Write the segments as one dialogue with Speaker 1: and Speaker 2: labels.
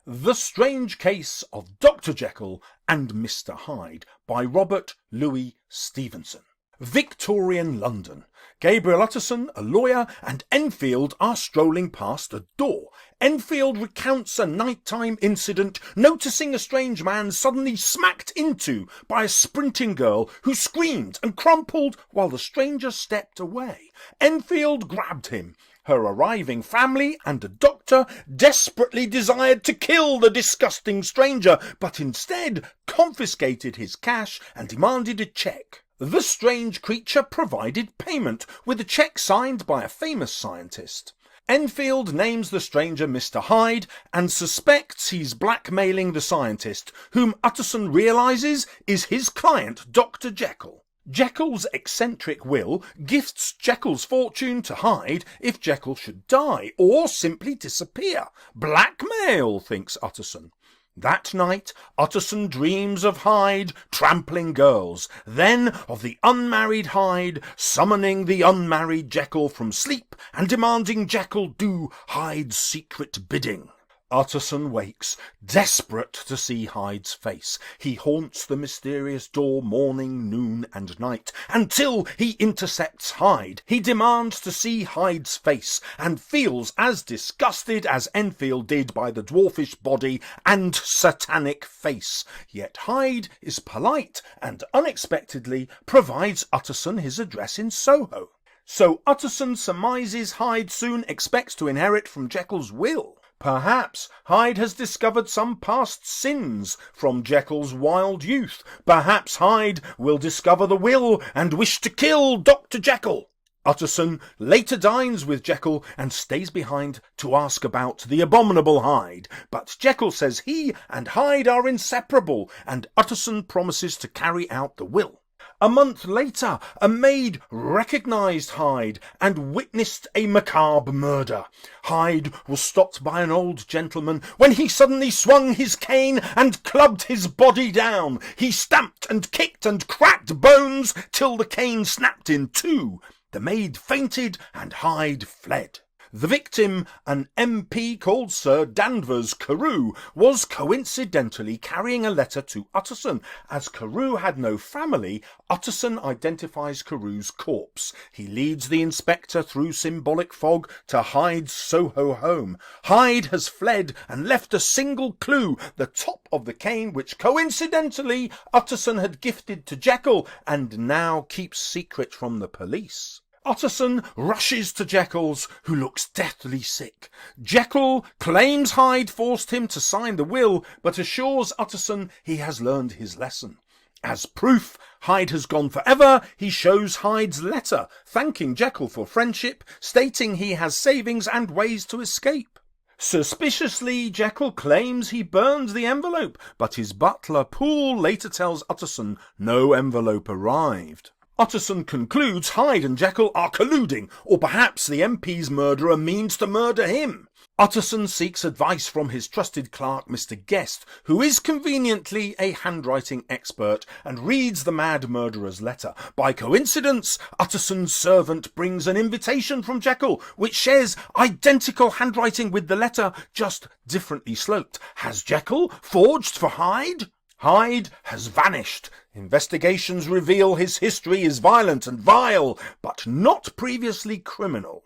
Speaker 1: The Strange Case of Dr. Jekyll and Mr. Hyde by Robert Louis Stevenson. Victorian London. Gabriel Utterson, a lawyer, and Enfield are strolling past a door. Enfield recounts a nighttime incident, noticing a strange man suddenly smacked into by a sprinting girl who screamed and crumpled while the stranger stepped away. Enfield grabbed him. Her arriving family and a doctor desperately desired to kill the disgusting stranger, but instead confiscated his cash and demanded a cheque. The strange creature provided payment with a cheque signed by a famous scientist. Enfield names the stranger Mr. Hyde and suspects he's blackmailing the scientist, whom Utterson realises is his client, Dr. Jekyll. Jekyll's eccentric will gifts Jekyll's fortune to Hyde if Jekyll should die or simply disappear. Blackmail, thinks Utterson. That night, Utterson dreams of Hyde trampling girls, then of the unmarried Hyde summoning the unmarried Jekyll from sleep and demanding Jekyll do Hyde's secret bidding. Utterson wakes, desperate to see Hyde's face. He haunts the mysterious door morning, noon, and night, until he intercepts Hyde. He demands to see Hyde's face, and feels as disgusted as Enfield did by the dwarfish body and satanic face. Yet Hyde is polite, and unexpectedly provides Utterson his address in Soho. So Utterson surmises Hyde soon expects to inherit from Jekyll's will. Perhaps Hyde has discovered some past sins from Jekyll's wild youth. Perhaps Hyde will discover the will and wish to kill Dr. Jekyll. Utterson later dines with Jekyll and stays behind to ask about the abominable Hyde. But Jekyll says he and Hyde are inseparable, and Utterson promises to carry out the will. A month later, a maid recognised Hyde and witnessed a macabre murder. Hyde was stopped by an old gentleman when he suddenly swung his cane and clubbed his body down. He stamped and kicked and cracked bones till the cane snapped in two. The maid fainted and Hyde fled. The victim, an MP called Sir Danvers Carew, was coincidentally carrying a letter to Utterson. As Carew had no family, Utterson identifies Carew's corpse. He leads the inspector through symbolic fog to Hyde's Soho home. Hyde has fled and left a single clue, the top of the cane which coincidentally Utterson had gifted to Jekyll and now keeps secret from the police. Utterson rushes to Jekyll's, who looks deathly sick. Jekyll claims Hyde forced him to sign the will, but assures Utterson he has learned his lesson. As proof Hyde has gone forever, he shows Hyde's letter, thanking Jekyll for friendship, stating he has savings and ways to escape. Suspiciously, Jekyll claims he burned the envelope, but his butler Poole later tells Utterson no envelope arrived. Utterson concludes Hyde and Jekyll are colluding, or perhaps the MP's murderer means to murder him. Utterson seeks advice from his trusted clerk, Mr. Guest, who is conveniently a handwriting expert, and reads the mad murderer's letter. By coincidence, Utterson's servant brings an invitation from Jekyll, which shares identical handwriting with the letter, just differently sloped. Has Jekyll forged for Hyde? Hyde has vanished. Investigations reveal his history is violent and vile, but not previously criminal.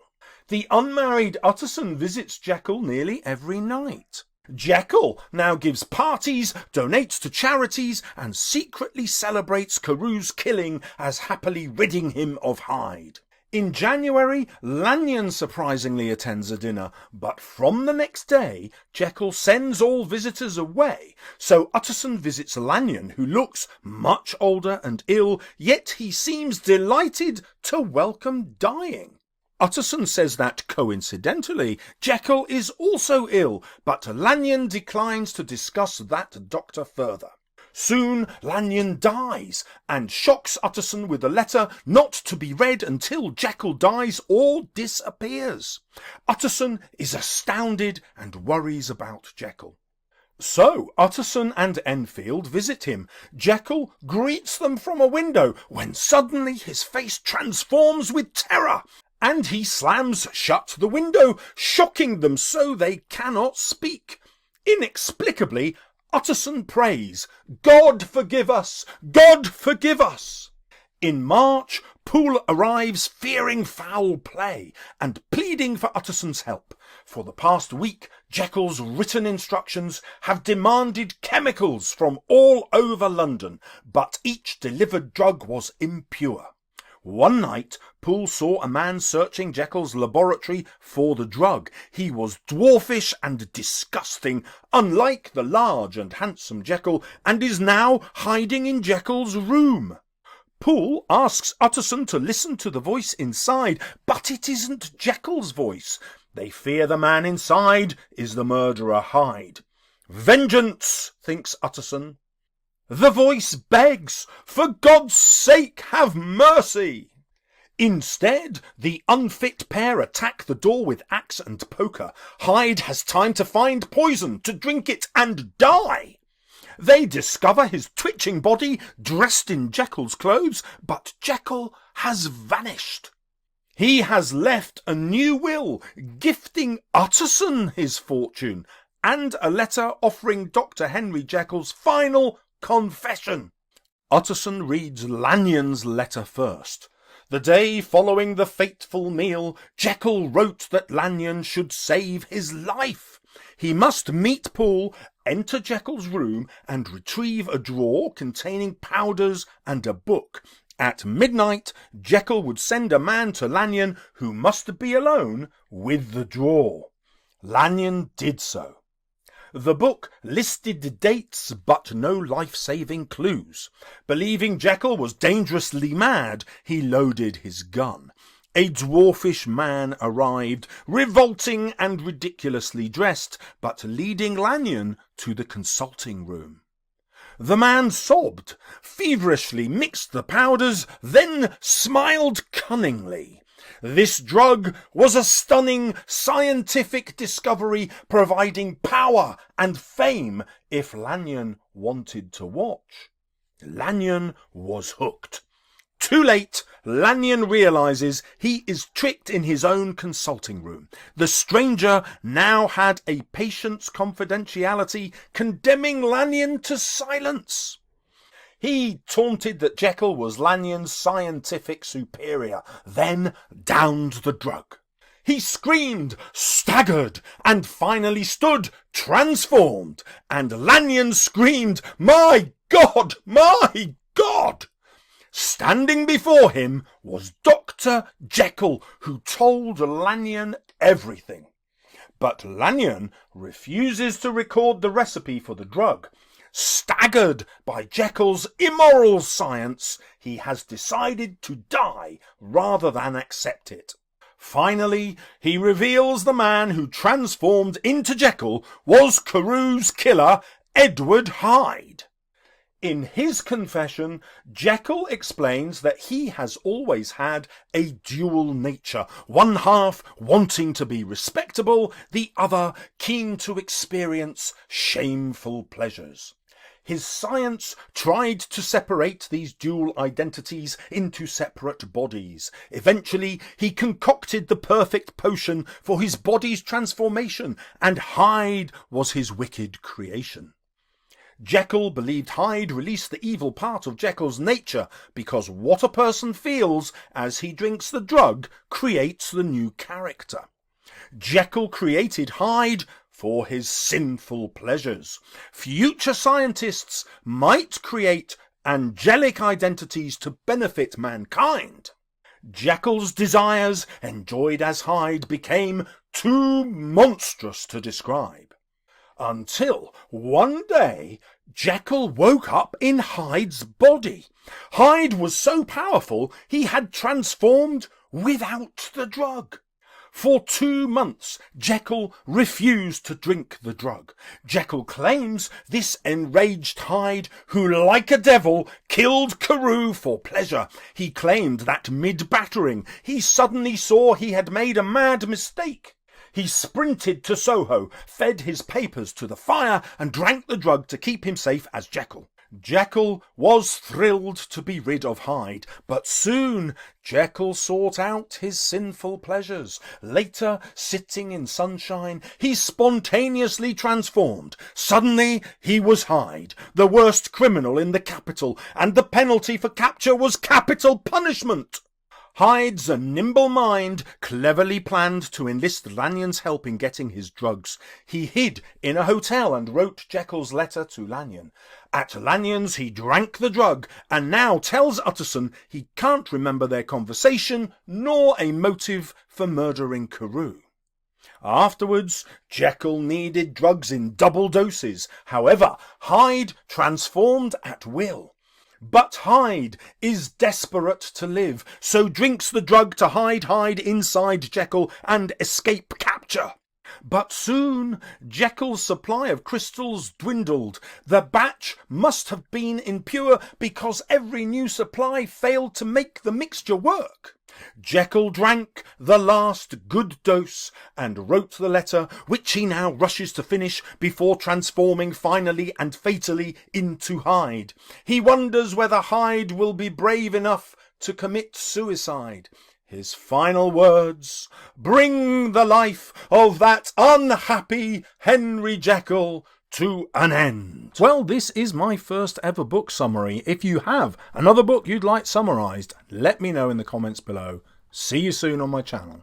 Speaker 1: The unmarried Utterson visits Jekyll nearly every night. Jekyll now gives parties, donates to charities, and secretly celebrates Carew's killing as happily ridding him of Hyde. In January, Lanyon surprisingly attends a dinner, but from the next day, Jekyll sends all visitors away, so Utterson visits Lanyon, who looks much older and ill, yet he seems delighted to welcome dying. Utterson says that, coincidentally, Jekyll is also ill, but Lanyon declines to discuss that doctor further. Soon Lanyon dies and shocks Utterson with a letter not to be read until Jekyll dies or disappears. Utterson is astounded and worries about Jekyll. So Utterson and Enfield visit him. Jekyll greets them from a window when suddenly his face transforms with terror, and he slams shut the window, shocking them so they cannot speak. Inexplicably, Utterson prays, "God forgive us! God forgive us!" In March, Poole arrives fearing foul play and pleading for Utterson's help. For the past week, Jekyll's written instructions have demanded chemicals from all over London, but each delivered drug was impure. One night, Poole saw a man searching Jekyll's laboratory for the drug. He was dwarfish and disgusting, unlike the large and handsome Jekyll, and is now hiding in Jekyll's room. Poole asks Utterson to listen to the voice inside, but it isn't Jekyll's voice. They fear the man inside is the murderer Hyde. "Vengeance," thinks Utterson. The voice begs, "For God's sake, have mercy!" Instead, the unfit pair attack the door with axe and poker. Hyde has time to find poison, to drink it and die. They discover his twitching body dressed in Jekyll's clothes, but Jekyll has vanished. He has left a new will, gifting Utterson his fortune, and a letter offering Dr. Henry Jekyll's final confession. Utterson reads Lanyon's letter first. The day following the fateful meal, Jekyll wrote that Lanyon should save his life. He must meet Poole, enter Jekyll's room, and retrieve a drawer containing powders and a book. At midnight, Jekyll would send a man to Lanyon who must be alone with the drawer. Lanyon did so. The book listed dates but no life-saving clues. Believing Jekyll was dangerously mad, he loaded his gun. A dwarfish man arrived, revolting and ridiculously dressed, but leading Lanyon to the consulting room. The man sobbed, feverishly mixed the powders, then smiled cunningly. This drug was a stunning scientific discovery providing power and fame if Lanyon wanted to watch. Lanyon was hooked. Too late, Lanyon realizes he is tricked in his own consulting room. The stranger now had a patient's confidentiality, condemning Lanyon to silence. He taunted that Jekyll was Lanyon's scientific superior, then downed the drug. He screamed, staggered, and finally stood, transformed, and Lanyon screamed, "My God! My God!" Standing before him was Dr. Jekyll, who told Lanyon everything. But Lanyon refuses to record the recipe for the drug. Staggered by Jekyll's immoral science, he has decided to die rather than accept it. Finally, he reveals the man who transformed into Jekyll was Carew's killer, Edward Hyde. In his confession, Jekyll explains that he has always had a dual nature, one half wanting to be respectable, the other keen to experience shameful pleasures. His science tried to separate these dual identities into separate bodies. Eventually, he concocted the perfect potion for his body's transformation, and Hyde was his wicked creation. Jekyll believed Hyde released the evil part of Jekyll's nature because what a person feels as he drinks the drug creates the new character. Jekyll created Hyde for his sinful pleasures. Future scientists might create angelic identities to benefit mankind. Jekyll's desires, enjoyed as Hyde, became too monstrous to describe. Until one day, Jekyll woke up in Hyde's body. Hyde was so powerful he had transformed without the drug. For 2 months, Jekyll refused to drink the drug. Jekyll claims this enraged Hyde, who, like a devil, killed Carew for pleasure. He claimed that mid-battering, he suddenly saw he had made a mad mistake. He sprinted to Soho, fed his papers to the fire, and drank the drug to keep him safe as Jekyll. Jekyll was thrilled to be rid of Hyde, but soon Jekyll sought out his sinful pleasures. Later, sitting in sunshine, he spontaneously transformed. Suddenly, he was Hyde, the worst criminal in the capital, and the penalty for capture was capital punishment. Hyde's nimble mind cleverly planned to enlist Lanyon's help in getting his drugs. He hid in a hotel and wrote Jekyll's letter to Lanyon. At Lanyon's he drank the drug and now tells Utterson he can't remember their conversation nor a motive for murdering Carew. Afterwards, Jekyll needed drugs in double doses. However, Hyde transformed at will. But Hyde is desperate to live, so drinks the drug to hide inside Jekyll and escape capture. But soon Jekyll's supply of crystals dwindled. The batch must have been impure because every new supply failed to make the mixture work. Jekyll drank the last good dose and wrote the letter, which he now rushes to finish before transforming finally and fatally into Hyde. He wonders whether Hyde will be brave enough to commit suicide. His final words: "Bring the life of that unhappy Henry Jekyll to an end." Well, this is my first ever book summary. If you have another book you'd like summarised, let me know in the comments below. See you soon on my channel.